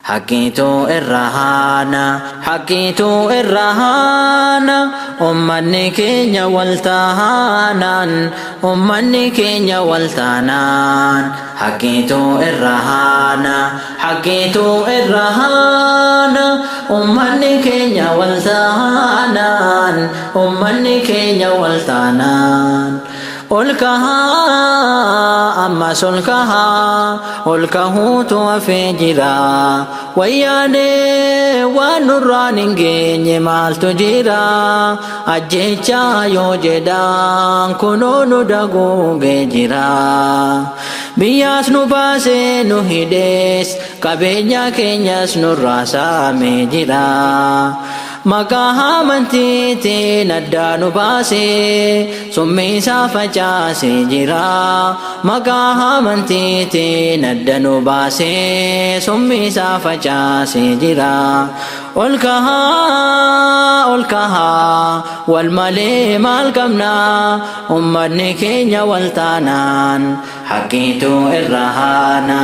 حكيتو الرهانة حكيتو الرهانة أمني كينيا والتهانان أمني كينيا والتانان حكيتو الرهانة حكيتو الرهانة أمني كينيا والتهانان أمني كينيا والتانان ألكها أما سلكها ألكه توفجرا وياني ونران جيني مال تجرا أجيشا يوجدان كنون دقو بجرا بياس نباسي نهيدس كبينيا كينياس نراسا مجرا Maka amantiitiin adda nu baase summii isaa facaase jira. Maka amantiitiin adda nu baase summii isaa facaase jira. Ol kahaa wal malee maal qabna ummanni keenya wal taanaan haqqiitu irra haana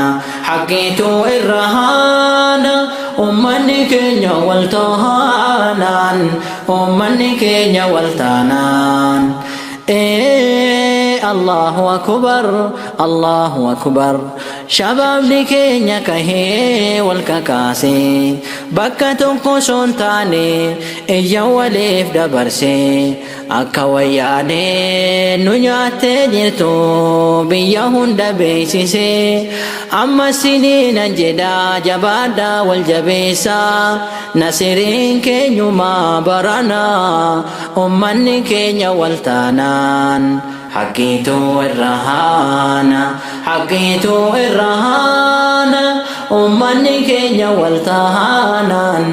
haqqiitu irra haana ummanni keenya wal taanaan ummanni keenya wal taanaan. Allahu akbar Allahu akbar shababni keenya kahee wal kakaase bakka tokko son taane iyya waliif dabarse akka wayyaane nu nyaattee jirtu biyya hunda beeksise. Amma siniina jedha jabaadha wal jabeessa nasiriin keenyuma barana ummanni keenya wal taanaan. Haqqiitu irra haana haqqiitu irra haana ummanni keenya wal taanaan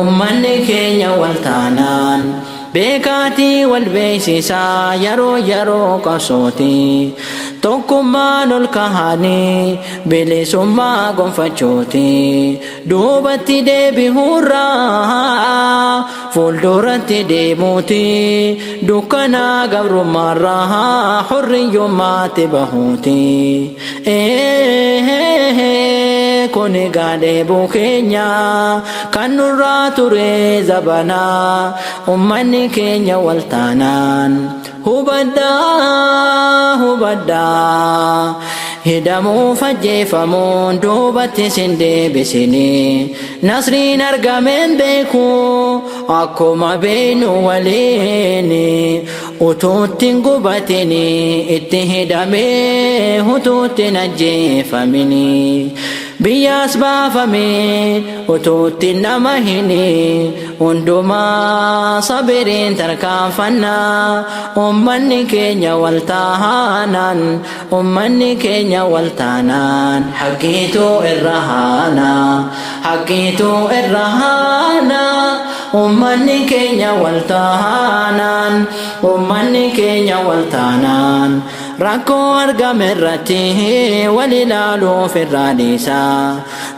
ummanni keenya wal taanaan. Beekaatii wal beeksisaa yeroo qabsooti tokkummaan ol kahanii bilisummaa gonfachooti. Duubatti deebi'uurraa fuulduratti deemuuti dukkana gabrummaarraa hurriyyummaatti bahuuti. Kuni gaadheebuu keenya kan nurraa ture zabanaa ummanni keenya wal taanaan. Hubaddaa hidhamuu fajjeeffamuun duubatti sin deebisini. Nasriin argameen beeku akkuma beenu waliini utuuttiin gubatini itti hidhamee utuuttiin ajjeeffamini. Biyyaas baafame utuutti nama hini hundumaa sabiriin tarkaanfanna ummanni keenya wal taanaan ummanni keenya wal taanaan. Haqqiitu irra haana haqqiitu irra haana ummanni keenya wal taanaan ummanni keenya wal taanaan. Rakkoo argame irratti wal ilaaluuf irraa dhiisa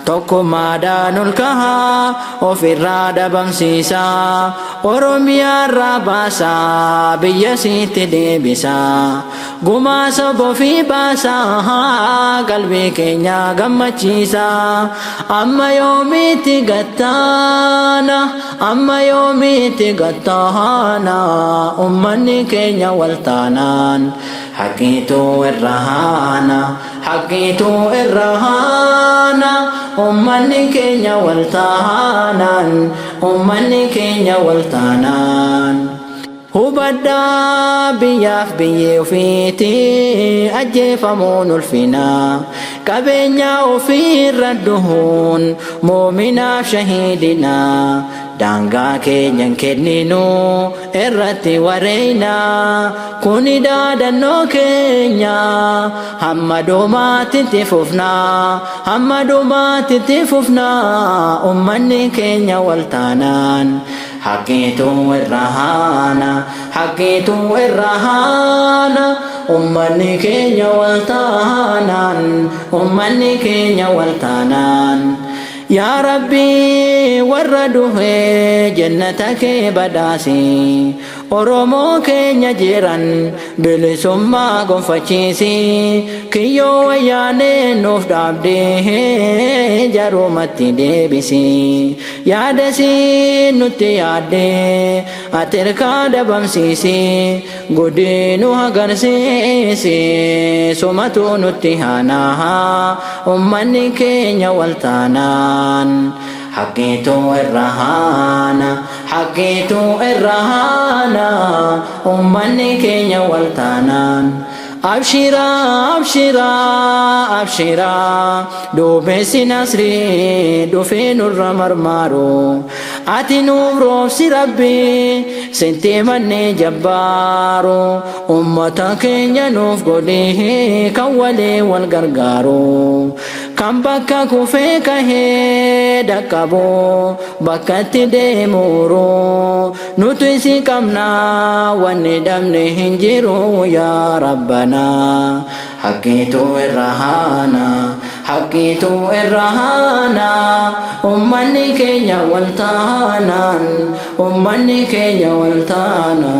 tokkummaadhaan ol kahaa ofirraa dhabamsiisa. Oromiyaa irraa baasa biyya sitti deebisa gumaa saba ofii baasa qalbii keenya gammachiisa. Amma yoomiitti gattaana amma yoomiitti gattaana ummanni keenya wal taanaan. Haqqiitu irra haana haqqiitu irra haana ummanni keenya wal taanaan ummanni keenya wal taanaan. Hubaddaa biyyaaf biyyee ofiitti ajjeefamuun ulfina qabeenya ofiirra duhuun muuminaaf shahiidina. Daangaa keenyan kenninu irratti wareeyna kuni dhaadannoo keenya hamma dhumaatti fufna hamma dhumaatti fufna ummanni keenya wal taanaan. Haqqiitu irra haana haqqiitu irra haana ummanni keenya wal taanaan ummanni keenya wal taanaan. يا ربي ورده جنتك بداسي Oromoo keenya jiran bilisummaa gonfachiisi kiyyoo wayyaanee nuuf dhaabdee jarumatti deebisi yaadasi nutti yaadde ati hirkaa dabamsiisi godinu agarsiisi sumatu nutti hanaa ummanni keenya waltaanaan حقيتو الرهانة حقيتو الرهانة أمني كينيا والتانان أبشرا أبشرا أبشرا دوبسي نصري دوفين الرمرمارو أتي نور في ربي سنتي مني جبارو أمتا كينيا نوف قوليه كولي والغرغارو كم بكا كوفيك دكابو بكاتي ديمورو نتوسي كمنا وندمني هنجرو يا ربنا حقيتو الرهانة حقيتو الرهانة أمني كينيا والتانا أمني كينيا والتانا